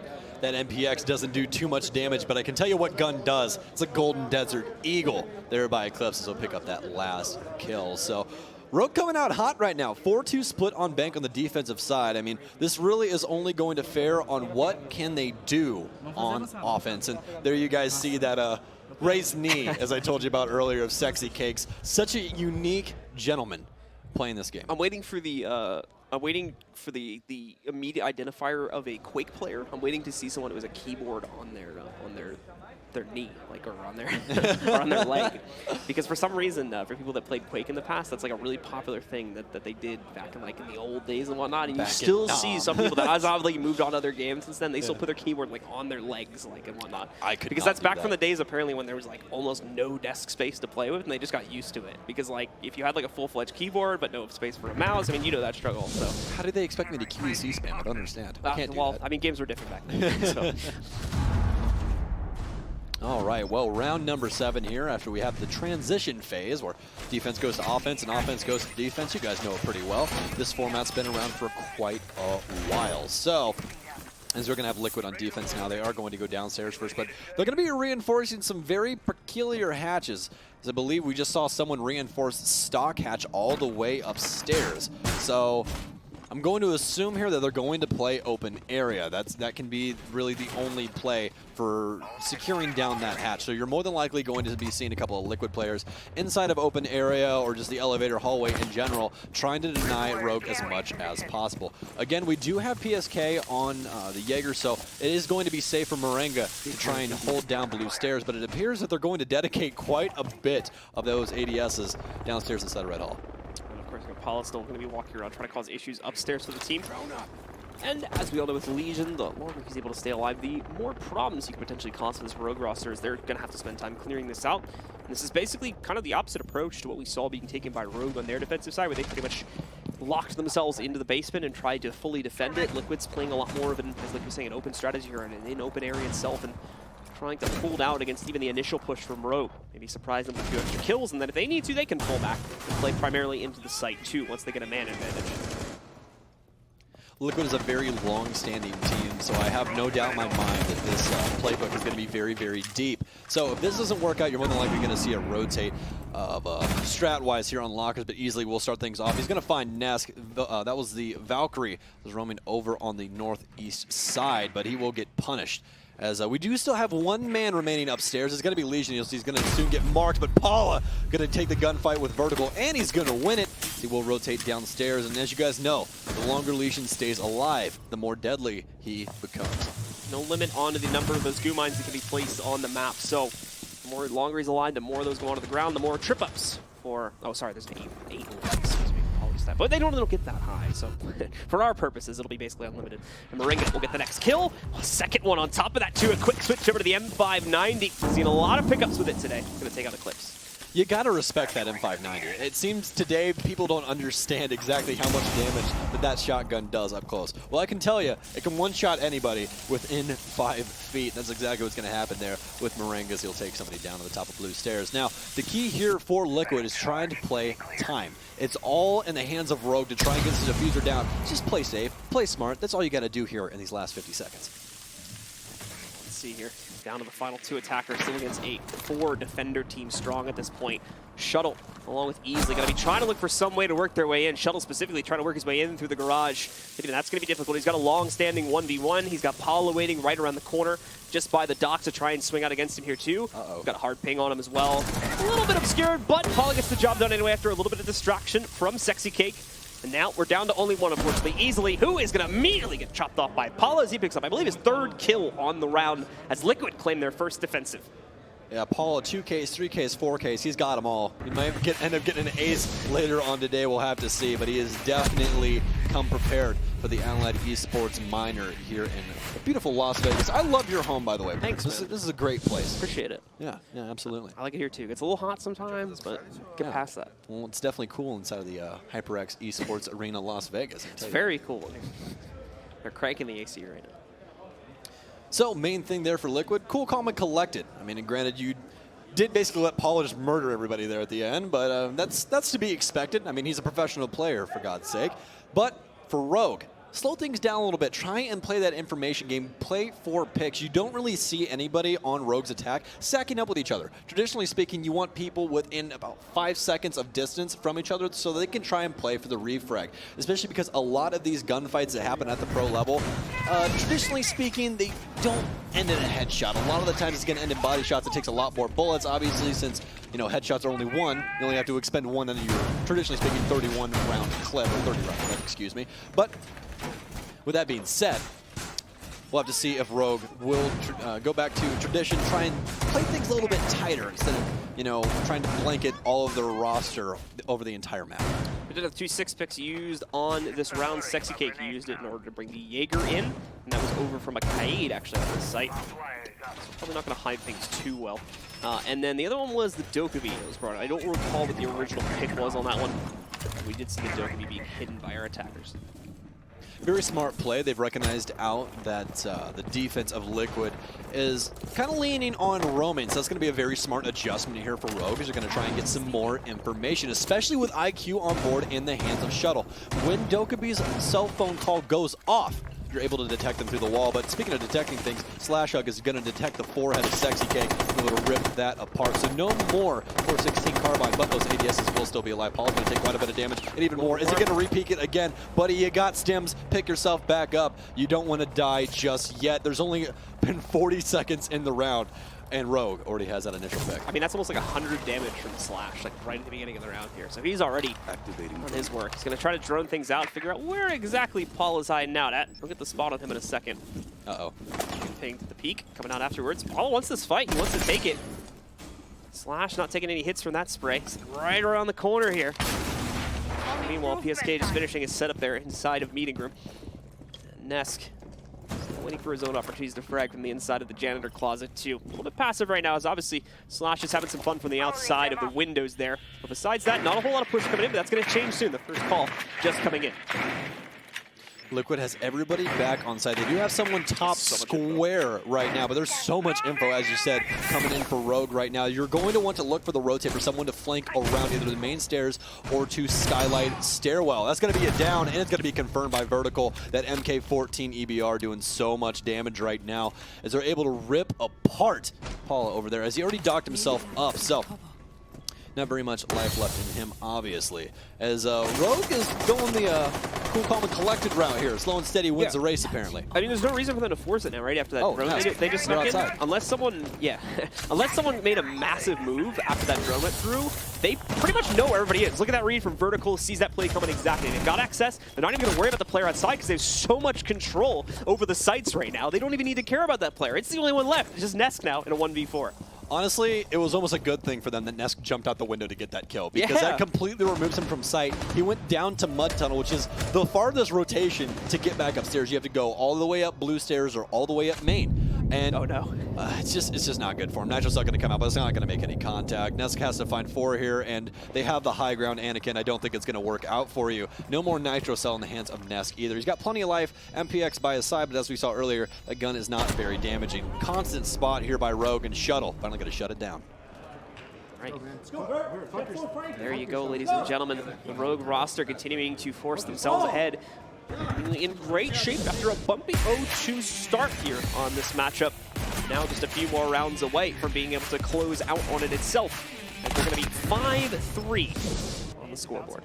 That MPX doesn't do too much damage, but I can tell you what gun does. It's a Golden Desert Eagle there by Eclipse, as he'll pick up that last kill. So Rogue coming out hot right now. 4-2 split on bank on the defensive side. I mean, this really is only going to fare on what can they do on offense. And there you guys see that raised knee, as I told you about earlier, of Sexy Cakes. Such a unique gentleman playing this game. I'm waiting for the I'm waiting for the immediate identifier of a Quake player. I'm waiting to see someone who has a keyboard on their knee, like, or on their or on their leg, because for some reason, for people that played Quake in the past, that's like a really popular thing that they did back in like in the old days and whatnot. And you still see some people that as obviously moved on to other games since then, they still put their keyboard like on their legs, like, and whatnot. Because that's back from the days apparently when there was like almost no desk space to play with, and they just got used to it. Because like if you had like a full-fledged keyboard but no space for a mouse, I mean, you know that struggle. So how did they expect me to QEC spam? I don't understand. I can't do that. I mean, games were different back then. So. All right, well, round number 7 here after we have the transition phase where defense goes to offense and offense goes to defense. You guys know it pretty well. This format's been around for quite a while. So, as we're going to have Liquid on defense now, they are going to go downstairs first, but they're going to be reinforcing some very peculiar hatches. As I believe we just saw someone reinforce stock hatch all the way upstairs. So, I'm going to assume here that they're going to play open area. That can be really the only play for securing down that hatch. So you're more than likely going to be seeing a couple of Liquid players inside of open area or just the elevator hallway in general, trying to deny Rogue as much as possible. Again, we do have PSK on the Jaeger, so it is going to be safe for Moringa to try and hold down blue stairs, but it appears that they're going to dedicate quite a bit of those ADSs downstairs inside of Red Hall. Paula's still going to be walking around trying to cause issues upstairs for the team. And as we all know with Legion, the longer he's able to stay alive, the more problems he could potentially cause for this Rogue roster, as they're going to have to spend time clearing this out. And this is basically kind of the opposite approach to what we saw being taken by Rogue on their defensive side, where they pretty much locked themselves into the basement and tried to fully defend it. Liquid's playing a lot more of an, as like we're saying, an open strategy or an in-open area itself, and trying to hold out against even the initial push from Rogue. Maybe surprise them with a few extra kills, and then if they need to, they can pull back and play primarily into the site too once they get a man advantage. Liquid is a very long-standing team, so I have no doubt in my mind that this playbook is going to be very, very deep. So if this doesn't work out, you're more than likely going to see a rotate of strat-wise here on Lockers, but easily we'll start things off. He's going to find Nesk. That was the Valkyrie that was roaming over on the northeast side, but he will get punished. As we do still have one man remaining upstairs. It's going to be Legion. You'll see he's going to soon get marked, but Paula going to take the gunfight with Vertical, and he's going to win it. He will rotate downstairs, and as you guys know, the longer Legion stays alive, the more deadly he becomes. No limit on the number of those goo mines that can be placed on the map, so the more longer he's alive, the more of those go onto the ground, the more trip-ups for... Oh, sorry, there's 8 excuse me. That. But they don't get that high, so for our purposes, it'll be basically unlimited. And Moringa will get the next kill. A second one on top of that, too. A quick switch over to the M590. Seen a lot of pickups with it today. Going to take out Eclipse. You got to respect that M590. It seems today people don't understand exactly how much damage that shotgun does up close. Well, I can tell you, it can one-shot anybody within 5 feet. That's exactly what's going to happen there with Moringas. He'll take somebody down to the top of blue stairs. Now, the key here for Liquid is trying to play time. It's all in the hands of Rogue to try and get the diffuser down. Just play safe, play smart. That's all you got to do here in these last 50 seconds. Let's see here. Down to the final 2 attackers, still against a 4 defender team strong at this point. Shuttle, along with Easily, going to be trying to look for some way to work their way in. Shuttle specifically trying to work his way in through the garage. Even that's going to be difficult. He's got a long-standing 1v1. He's got Paula waiting right around the corner, just by the dock to try and swing out against him here too. Got a hard ping on him as well. A little bit obscured, but Paula gets the job done anyway after a little bit of distraction from Sexy Cake. And now we're down to only one, unfortunately. Easily, who is going to immediately get chopped off by Paula as he picks up, I believe, his 3rd kill on the round as Liquid claim their first defensive. Yeah, Paula, 2Ks, 3Ks, 4Ks, he's got them all. He might end up getting an ace later on today, we'll have to see, but he has definitely come prepared for the Allied Esports minor here in beautiful Las Vegas. I love your home, by the way. Thanks, this is a great place. Appreciate it. Yeah, absolutely. I like it here too. It's a little hot sometimes, but get past that. Well, it's definitely cool inside of the HyperX Esports Arena Las Vegas. It's very cool. They're cranking the AC right now. So, main thing there for Liquid, cool, calm, and collected. I mean, and granted, you did basically let Paula just murder everybody there at the end, but that's to be expected. I mean, he's a professional player, for God's sake. But for Rogue, slow things down a little bit. Try and play that information game. Play 4 picks. You don't really see anybody on Rogue's attack stacking up with each other. Traditionally speaking, you want people within about 5 seconds of distance from each other so they can try and play for the refrag, especially because a lot of these gunfights that happen at the pro level, traditionally speaking, they don't end in a headshot. A lot of the times it's going to end in body shots. It takes a lot more bullets, obviously, since you know, headshots are only one. You only have to expend one under your, traditionally speaking, 31 round clip, or 30 round clip, excuse me. But with that being said, we'll have to see if Rogue will go back to tradition, try and play things a little bit tighter instead of, you know, trying to blanket all of their roster over the entire map. We did have 2 6 picks used on this round. Sexy Cake used it in order to bring the Jaeger in, and that was over from a Kaid actually on this site. So probably not going to hide things too well. And then the other one was the Dokkaebi that was brought in. I don't recall what the original pick was on that one. We did see the Dokkaebi being hidden by our attackers. Very smart play. They've recognized out that the defense of Liquid is kind of leaning on roaming, so that's going to be a very smart adjustment here for Rogue, as they're going to try and get some more information, especially with IQ on board in the hands of Shuttle. When Dokkaebi's cell phone call goes off, you're able to detect them through the wall. But speaking of detecting things, Slash Hug is going to detect the forehead of Sexy Cake and be able to rip that apart. So no more 416 carbine, but those ADSs will still be alive. Paul's going to take quite a bit of damage, and even more. Is he going to re-peek it again? Buddy, you got stims. Pick yourself back up. You don't want to die just yet. There's only been 40 seconds in the round, and Rogue already has that initial pick. I mean, that's almost like 100 damage from Slash, like right at the beginning of the round here. So he's already activating on his work. He's going to try to drone things out, figure out where exactly Paul is hiding out at. We'll get the spot on him in a second. Uh-oh. Ping to the peak, coming out afterwards. Paul wants this fight. He wants to take it. Slash not taking any hits from that spray. He's right around the corner here. Meanwhile, PSK just finishing his setup there inside of meeting room. Nesk waiting for his own opportunities to frag from the inside of the janitor closet too. A little bit passive right now, as obviously Slash is having some fun from the outside of the windows there. But besides that, not a whole lot of push coming in, but that's going to change soon. The first call just coming in. Liquid has everybody back on side. They do have someone top square right now, but there's so much info, as you said, coming in for Rogue right now. You're going to want to look for the rotate for someone to flank around either the main stairs or to Skylight Stairwell. That's going to be a down, and it's going to be confirmed by Vertical. That MK14 EBR doing so much damage right now as they're able to rip apart Paula over there, as he already docked himself up. So not very much life left in him, obviously. As Rogue is going the cool, calm, and collected route here. Slow and steady wins the race, apparently. I mean, there's no reason for them to force it now, right? After that drone, nice. they just snuck in. Unless someone, unless someone made a massive move after that drone went through, they pretty much know where everybody is. Look at that read from Vertical, sees that play coming exactly. They've got access. They're not even going to worry about the player outside because they have so much control over the sites right now. They don't even need to care about that player. It's the only one left. It's just Nesk now in a 1v4. Honestly, it was almost a good thing for them that Nesk jumped out the window to get that kill, because that completely removes him from sight. He went down to Mud Tunnel, which is the farthest rotation to get back upstairs. You have to go all the way up blue stairs or all the way up main. And oh no, it's just not good for him. Nitro's not going to come out, but it's not going to make any contact. Nesk has to find 4 here, and they have the high ground. Anakin, I don't think it's going to work out for you. No more Nitro Cell in the hands of Nesk either. He's got plenty of life, MPX by his side, but as we saw earlier, that gun is not very damaging. Constant spot here by Rogue, and Shuttle finally going to shut it down. Right. There you go, ladies and gentlemen. The Rogue roster continuing to force themselves ahead. In great shape after a bumpy 0-2 start here on this matchup. Now just a few more rounds away from being able to close out on it itself. And they're going to be 5-3 on the scoreboard.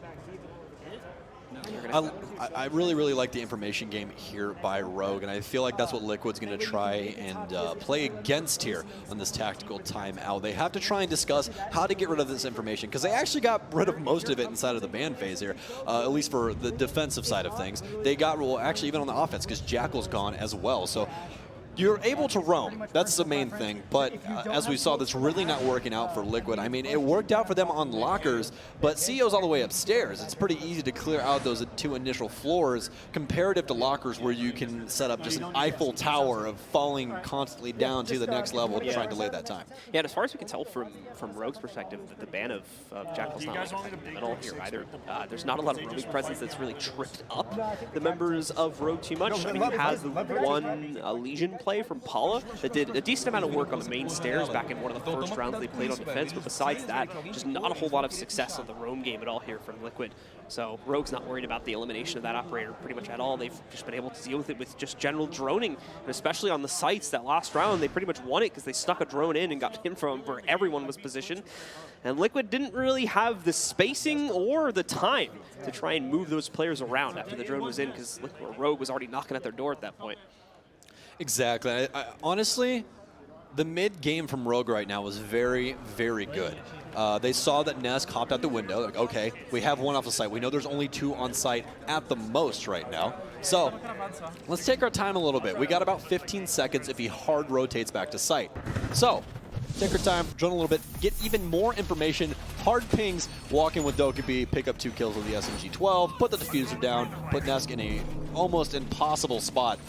I really, really like the information game here by Rogue, and I feel like that's what Liquid's going to try and play against here on this tactical timeout. They have to try and discuss how to get rid of this information, because they actually got rid of most of it inside of the ban phase here, at least for the defensive side of things. They got, well, actually even on the offense, because Jackal's gone as well. So you're able to roam. That's the main thing. But as we saw, that's really not working out for Liquid. I mean, it worked out for them on lockers, but CEO's all the way upstairs. It's pretty easy to clear out those 2 initial floors comparative to lockers, where you can set up just an Eiffel Tower of falling constantly down to the next level to try and delay that time. Yeah, and as far as we can tell from Rogue's perspective, the ban of Jackal's not like effective at all here either. There's not a lot of roaming presence that's really tripped up the members of Rogue too much. I mean, you have the one Legion play from Paula that did a decent amount of work on the main stairs back in one of the first rounds they played on defense, but besides that, just not a whole lot of success on the roam game at all here from Liquid. So Rogue's not worried about the elimination of that operator pretty much at all. They've just been able to deal with it with just general droning, and especially on the sites. That last round, they pretty much won it because they stuck a drone in and got him from where everyone was positioned. And Liquid didn't really have the spacing or the time to try and move those players around after the drone was in, because Rogue was already knocking at their door at that point. Exactly. Honestly, The mid game from Rogue right now was very, very good. They saw that Nesk hopped out the window. Like, okay, we have one off the site. We know there's only 2 on site at the most right now. So let's take our time a little bit. We got about 15 seconds if he hard rotates back to site. So take our time, drone a little bit, get even more information. Hard pings, walk in with Dokkaebi, pick up 2 kills with the SMG-12, put the diffuser down, put Nesk in a almost impossible spot,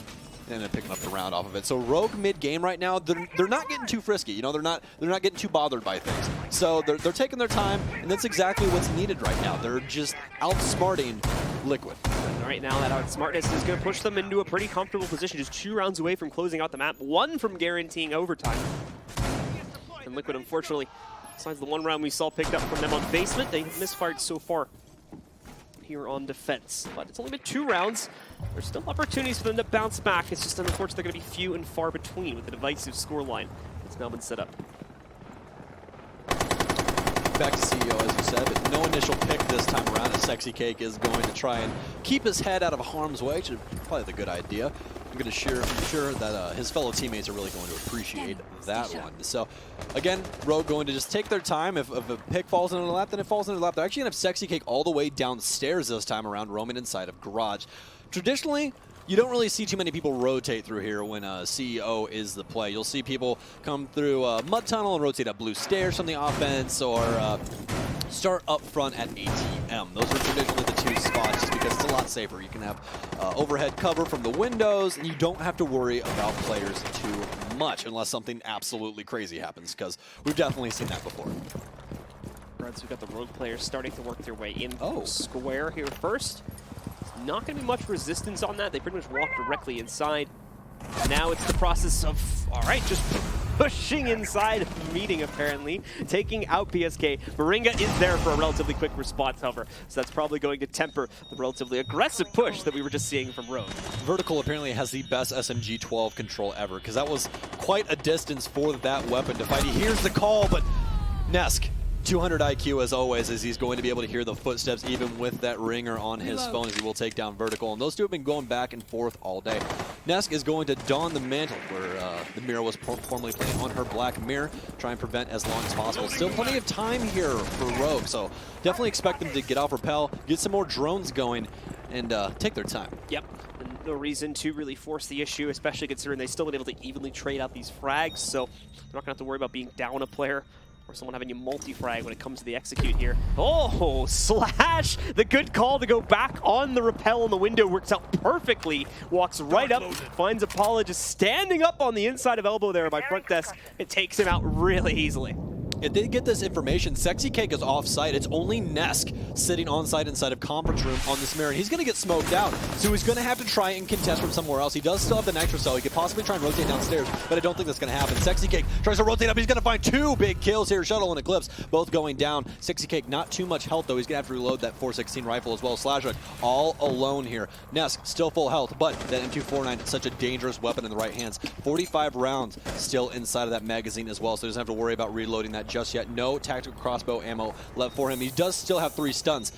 and then picking up the round off of it. So Rogue mid-game right now, they're not getting too frisky. You know, they're not getting too bothered by things. So they're taking their time, and that's exactly what's needed right now. They're just outsmarting Liquid. Right now, that outsmartness is going to push them into a pretty comfortable position, just 2 rounds away from closing out the map, 1 from guaranteeing overtime. And Liquid, unfortunately, besides the 1 round we saw picked up from them on basement, they have misfired so far here on defense. But it's only been 2 rounds. There's still opportunities for them to bounce back. It's just unfortunately they're going to be few and far between with the divisive scoreline that's now been set up. Back to CEO, as you said, but no initial pick this time around, as Sexy Cake is going to try and keep his head out of harm's way, which is probably the good idea. I'm sure that his fellow teammates are really going to appreciate that one. So, again, Rogue going to just take their time. If a pick falls into the lap, then it falls into the lap. They're actually going to have Sexy Cake all the way downstairs this time around, roaming inside of Garage. Traditionally, you don't really see too many people rotate through here when CEO is the play. You'll see people come through Mud Tunnel and rotate up Blue Stairs from the offense, or start up front at ATM. Those are traditionally the 2 spots just because it's a lot safer. You can have overhead cover from the windows, and you don't have to worry about players too much unless something absolutely crazy happens, because we've definitely seen that before. Right, so we've got the Rogue players starting to work their way in square here first. Not going to be much resistance on that. They pretty much walk directly inside. Now it's the process of, all right, just pushing inside of the meeting, apparently, taking out PSK. Moringa is there for a relatively quick response, however, so that's probably going to temper the relatively aggressive push that we were just seeing from Rogue. Vertical apparently has the best SMG-12 control ever, because that was quite a distance for that weapon to fight. He hears the call, but Nesk, 200 IQ as always, as he's going to be able to hear the footsteps even with that ringer on his phone, as he will take down Vertical. And those 2 have been going back and forth all day. Nesk is going to don the mantle where the mirror was formerly playing on her black mirror, try and prevent as long as possible. Still plenty of time here for Rogue, so definitely expect them to get off rappel, get some more drones going, and take their time. Yep. And no reason to really force the issue, especially considering they've still been able to evenly trade out these frags, so they're not going to have to worry about being down a player or someone having you multi-frag when it comes to the execute here. Oh, Slash! The good call to go back on the rappel on the window works out perfectly. Walks right up, finds Apollo just standing up on the inside of elbow there by front desk. It takes him out really easily. If they get this information, Sexy Cake is off-site. It's only Nesk sitting on-site inside of conference room on this mirror, and he's going to get smoked out. So he's going to have to try and contest from somewhere else. He does still have the Nitro Cell. He could possibly try and rotate downstairs, but I don't think that's going to happen. Sexy Cake tries to rotate up. He's going to find 2 big kills here. Shuttle and Eclipse both going down. Sexy Cake not too much health, though. He's going to have to reload that 416 rifle as well. Slashhook all alone here. Nesk still full health, but that M249 is such a dangerous weapon in the right hands. 45 rounds still inside of that magazine as well, so he doesn't have to worry about reloading that just yet. No tactical crossbow ammo left for him. He does still have 3 stuns.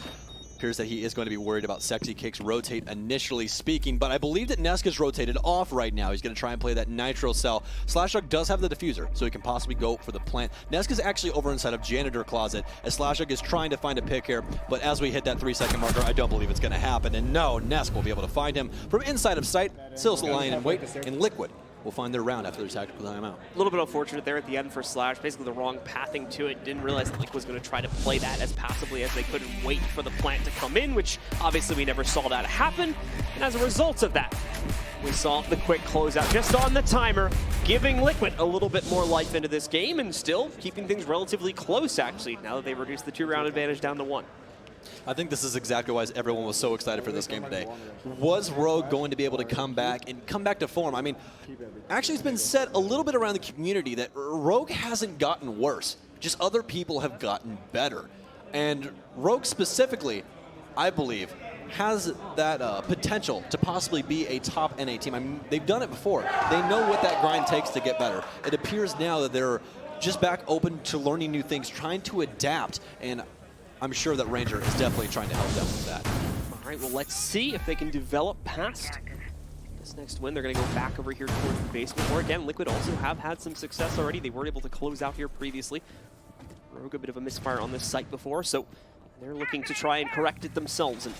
Appears that he is going to be worried about Sexy Cake's rotate initially speaking, but I believe that Nesk is rotated off right now. He's going to try and play that Nitro Cell. Slashhook does have the diffuser, so he can possibly go for the plant. Nesk is actually over inside of Janitor Closet, as Slashhook is trying to find a pick here, but as we hit that 3-second marker, I don't believe it's going to happen. And no, Nesk will be able to find him from inside of sight. Still lying in wait, and Liquid will find their round after their tactical timeout. A little bit unfortunate there at the end for Slash. Basically the wrong pathing to it. Didn't realize that Liquid was going to try to play that as passively as they could and wait for the plant to come in, which obviously we never saw that happen. And as a result of that, we saw the quick closeout just on the timer, giving Liquid a little bit more life into this game and still keeping things relatively close, actually, now that they reduced the 2-round advantage down to 1. I think this is exactly why everyone was so excited for this game today. Was Rogue going to be able to come back to form? I mean, actually it's been said a little bit around the community that Rogue hasn't gotten worse. Just other people have gotten better. And Rogue specifically, I believe, has that potential to possibly be a top NA team. I mean, they've done it before. They know what that grind takes to get better. It appears now that they're just back open to learning new things, trying to adapt, and I'm sure that Ranger is definitely trying to help them with that. All right, well, let's see if they can develop past This next win, they're going to go back over here towards the basement. Or again, Liquid also have had some success already. They were able to close out here previously. Rogue a bit of a misfire on this site before, so they're looking to try and correct it themselves and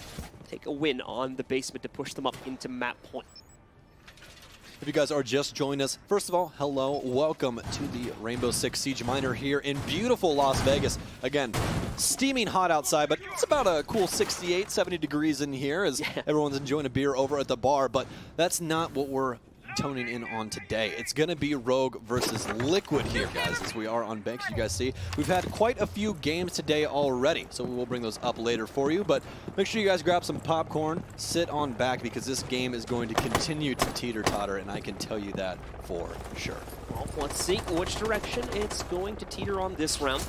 take a win on the basement to push them up into map point. If you guys are just joining us, first of all, hello, welcome to the Rainbow Six Siege Miner here in beautiful Las Vegas. Again, steaming hot outside, but it's about a cool 68, 70 degrees in here as everyone's enjoying a beer over at the bar, but that's not what we're toning in on today. It's going to be Rogue versus Liquid here, guys, as we are on bank, as you guys see. We've had quite a few games today already, so we will bring those up later for you, but make sure you guys grab some popcorn, sit on back, because this game is going to continue to teeter-totter, and I can tell you that for sure. Well, let's see which direction it's going to teeter on this round.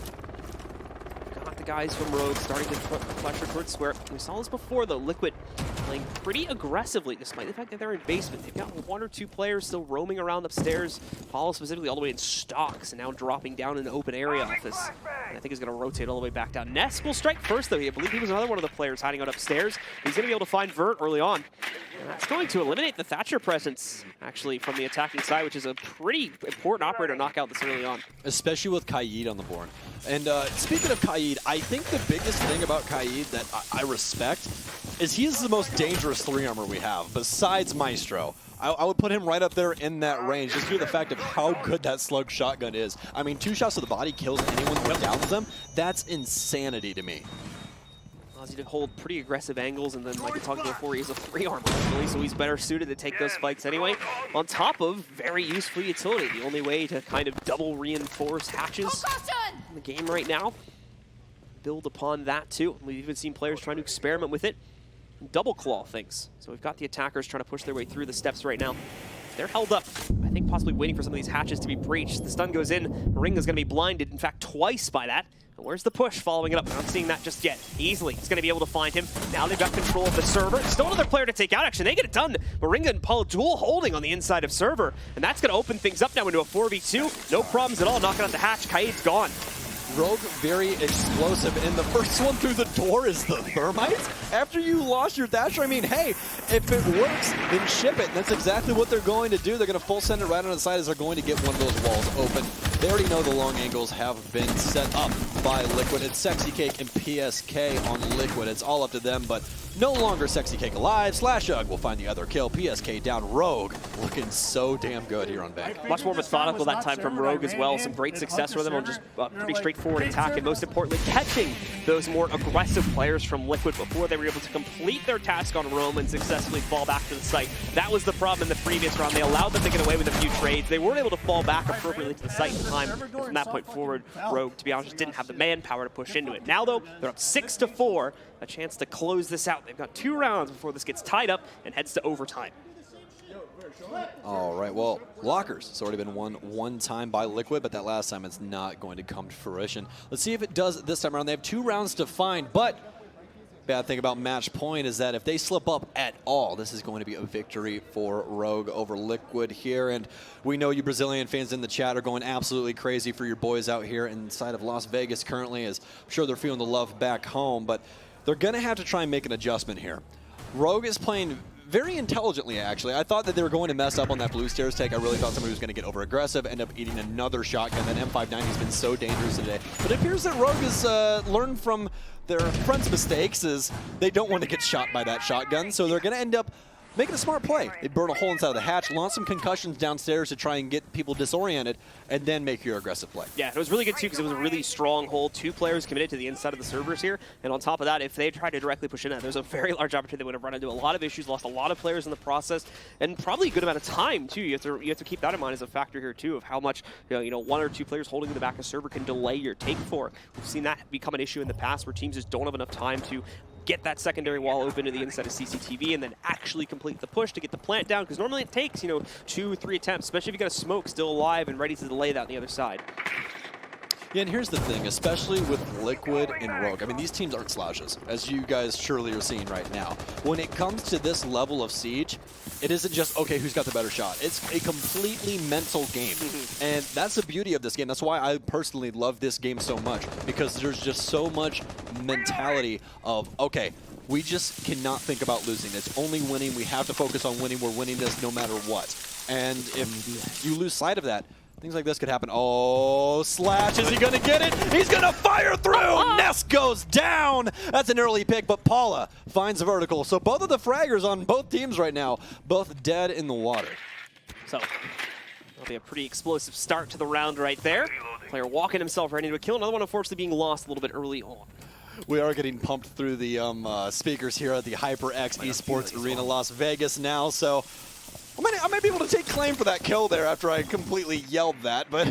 Got the guys from Rogue starting to pressure towards square. We saw this before, though. Liquid playing pretty aggressively, despite the fact that they're in basement. They've got 1 or 2 players still roaming around upstairs. Paulo specifically all the way in stocks and now dropping down in an open area office. And I think he's going to rotate all the way back down. Ness will strike first, though. I believe he was another one of the players hiding out upstairs. He's going to be able to find Vert early on. And that's going to eliminate the Thatcher presence, actually, from the attacking side, which is a pretty important operator to knock out this early on. Especially with Kaid on the board. And speaking of Kaid, I think the biggest thing about Kaid that I respect is he is the most dangerous 3-armor we have, besides Maestro. I would put him right up there in that range, just due to the fact of how good that slug shotgun is. I mean, 2 shots to the body kills anyone who downs them. That's insanity to me. Allows you to hold pretty aggressive angles, and then, like we talked about before, he's a 3-armor, really, so he's better suited to take those fights anyway. On top of very useful utility, the only way to kind of double reinforce hatches in the game right now. Build upon that too. We've even seen players trying to experiment with it, double claw things. So we've got the attackers trying to push their way through the steps right now. They're held up, I think possibly waiting for some of these hatches to be breached. The stun goes in, Ring is going to be blinded, in fact twice by that. And where's the push following it up? We're not seeing that just yet. Easily, he's going to be able to find him. Now they've got control of the server. Still another player to take out, actually. They get it done. Moringa and Paulo dual holding on the inside of server. And that's going to open things up now into a 4v2. No problems at all, knocking out the hatch. Kaid's gone. Rogue very explosive, and the first one through the door is the thermites. After you lost your Thatcher, I mean, hey, if it works, then ship it. And that's exactly what they're going to do. They're going to full send it right on the side as they're going to get one of those walls open. They already know the long angles have been set up by Liquid. It's Sexy Cake and PSK on Liquid. It's all up to them, but no longer Sexy Cake alive. Slashug will find the other kill. PSK down. Rogue looking so damn good here on bank. Much more methodical that time from Rogue as well. Some great success for them on just pretty straightforward attack, and most importantly, catching those more aggressive players from Liquid before they were able to complete their task on Rome and successfully fall back to the site. That was the problem in the previous round. They allowed them to get away with a few trades. They weren't able to fall back appropriately to the site in time. And from that point forward, Rogue, to be honest, just didn't have the manpower to push into it. Now, though, they're up 6-4. A chance to close this out. They've got 2 rounds before this gets tied up and heads to overtime. All right, well, Lockers, it's already been won one time by Liquid, but that last time it's not going to come to fruition. Let's see if it does this time around. They have 2 rounds to find, but bad thing about match point is that if they slip up at all, this is going to be a victory for Rogue over Liquid here. And we know you Brazilian fans in the chat are going absolutely crazy for your boys out here inside of Las Vegas currently, as I'm sure they're feeling the love back home, but they're going to have to try and make an adjustment here. Rogue is playing very intelligently, actually. I thought that they were going to mess up on that blue stairs take. I really thought somebody was going to get over-aggressive, end up eating another shotgun. That M590 has been so dangerous today. But it appears that Rogue has learned from their friends' mistakes, is they don't want to get shot by that shotgun, so they're going to end up making a smart play. They burn a hole inside of the hatch, launch some concussions downstairs to try and get people disoriented, and then make your aggressive play. Yeah, it was really good too because it was a really strong hold. 2 players committed to the inside of the servers here, and on top of that, if they tried to directly push in that, there's a very large opportunity they would have run into a lot of issues, lost a lot of players in the process, and probably a good amount of time too. You have to keep that in mind as a factor here too, of how much 1 or 2 players holding in the back of server can delay your take for. We've seen that become an issue in the past where teams just don't have enough time to get that secondary wall open to the inside of CCTV and then actually complete the push to get the plant down, because normally it takes 2 or 3 attempts, especially if you got a smoke still alive and ready to delay that on the other side. Yeah, and here's the thing, especially with Liquid and Rogue. I mean, these teams aren't slouches, as you guys surely are seeing right now. When it comes to this level of siege, it isn't just, okay, who's got the better shot? It's a completely mental game. And that's the beauty of this game. That's why I personally love this game so much, because there's just so much mentality of, okay, We just cannot think about losing. It's only winning. We have to focus on winning. We're winning this no matter what. And if you lose sight of that, things like this could happen. Oh, Slash, is he going to get it? He's going to fire through! Nest goes down! That's an early pick, but Paula finds a vertical. So both of the fraggers on both teams right now, both dead in the water. So, that'll be a pretty explosive start to the round right there. Player walking himself right into a kill. Another one, unfortunately, being lost a little bit early on. We are getting pumped through the speakers here at the HyperX Esports Arena Las Vegas now, so I might be able to take claim for that kill there after I completely yelled that, but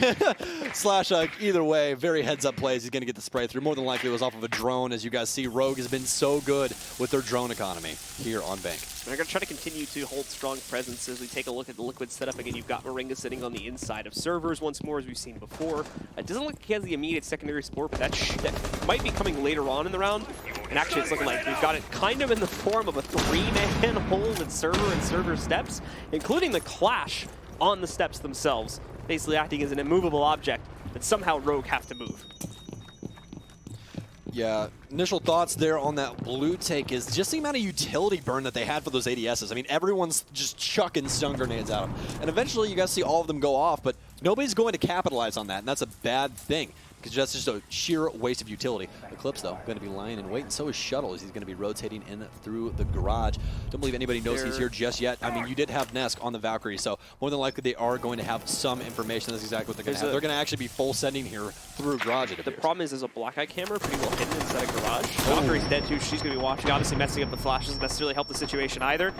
Slash, either way, very heads-up plays. He's going to get the spray through. More than likely it was off of a drone. As you guys see, Rogue has been so good with their drone economy here on Bank. They're going to try to continue to hold strong presence as we take a look at the Liquid setup. Again, you've got Moringa sitting on the inside of servers once more, as we've seen before. It doesn't look like he has the immediate secondary support, but that might be coming later on in the round. And actually, it's looking like we've got it kind of in the form of a three-man hold at server and server steps, including the Clash on the steps themselves, basically acting as an immovable object that somehow Rogue have to move. Yeah, initial thoughts there on that blue take is just the amount of utility burn that they had for those ADSs. I mean, everyone's just chucking stun grenades at them. And eventually you guys see all of them go off, but nobody's going to capitalize on that, and that's a bad thing, because that's just a sheer waste of utility. Eclipse, though, going to be lying in wait, and so is Shuttle, as he's going to be rotating in through the garage. Don't believe anybody knows he's here just yet. I mean, you did have Nesk on the Valkyrie, so more than likely they are going to have some information. That's exactly what they're going to have. They're going to actually be full sending here through garage, it appears. The problem is there's a black eye camera pretty well hidden inside a garage. Valkyrie's dead too. She's going to be watching. Obviously, messing up the flash doesn't necessarily help the situation either.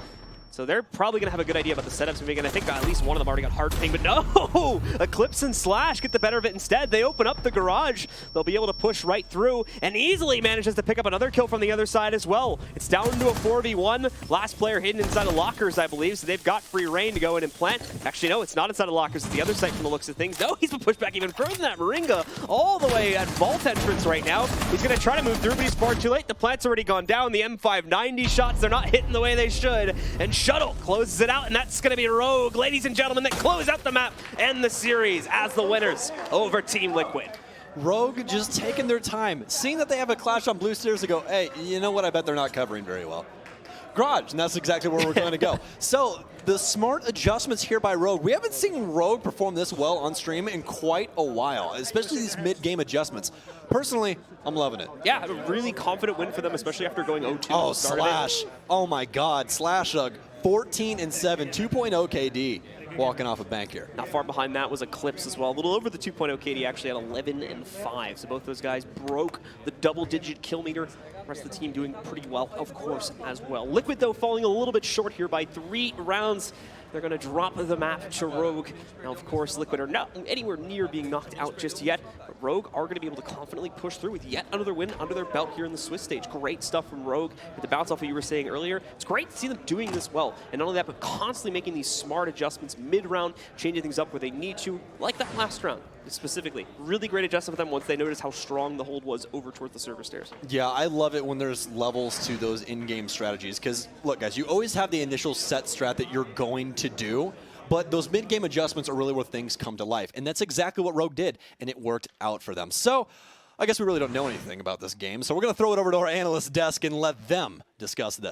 So they're probably going to have a good idea about the setups moving, and I think at least one of them already got hard ping, but no! Eclipse and Slash get the better of it instead. They open up the garage. They'll be able to push right through and easily manages to pick up another kill from the other side as well. It's down to a 4v1. Last player hidden inside of lockers, I believe, so they've got free reign to go in and plant. Actually, no, it's not inside of lockers. It's the other side from the looks of things. No, he's been pushed back even further than that. Moringa all the way at vault entrance right now. He's going to try to move through, but he's far too late. The plant's already gone down. The M590 shots, they're not hitting the way they should. And Shuttle closes it out, and that's going to be Rogue, ladies and gentlemen, that close out the map and the series as the winners over Team Liquid. Rogue just taking their time, seeing that they have a Clash on blue stairs to go, hey, you know what, I bet they're not covering very well. Garage, and that's exactly where we're going to go. So, the smart adjustments here by Rogue. We haven't seen Rogue perform this well on stream in quite a while, especially these mid-game adjustments. Personally, I'm loving it. Yeah, a really confident win for them, especially after going 0-2. Oh, Slash. Oh my God, Slash 14 and 7, 2.0 KD. Walking off of Bank here. Not far behind that was Eclipse as well. A little over the 2.0 KD, actually at 11 and 5. So both those guys broke the double-digit kill meter. The rest of the team doing pretty well, of course, as well. Liquid, though, falling a little bit short here by 3 rounds. They're going to drop the map to Rogue. Now, of course, Liquid are not anywhere near being knocked out just yet, but Rogue are going to be able to confidently push through with yet another win under their belt here in the Swiss stage. Great stuff from Rogue. With the bounce off what you were saying earlier, it's great to see them doing this well. And not only that, but constantly making these smart adjustments mid-round, changing things up where they need to, like that last round specifically. Really great adjustment for them once they noticed how strong the hold was over towards the server stairs. Yeah, I love it when there's levels to those in-game strategies, because, look, guys, you always have the initial set strat that you're going to do, but those mid-game adjustments are really where things come to life, and that's exactly what Rogue did, and it worked out for them. So, I guess we really don't know anything about this game, so we're going to throw it over to our analyst desk and let them discuss this.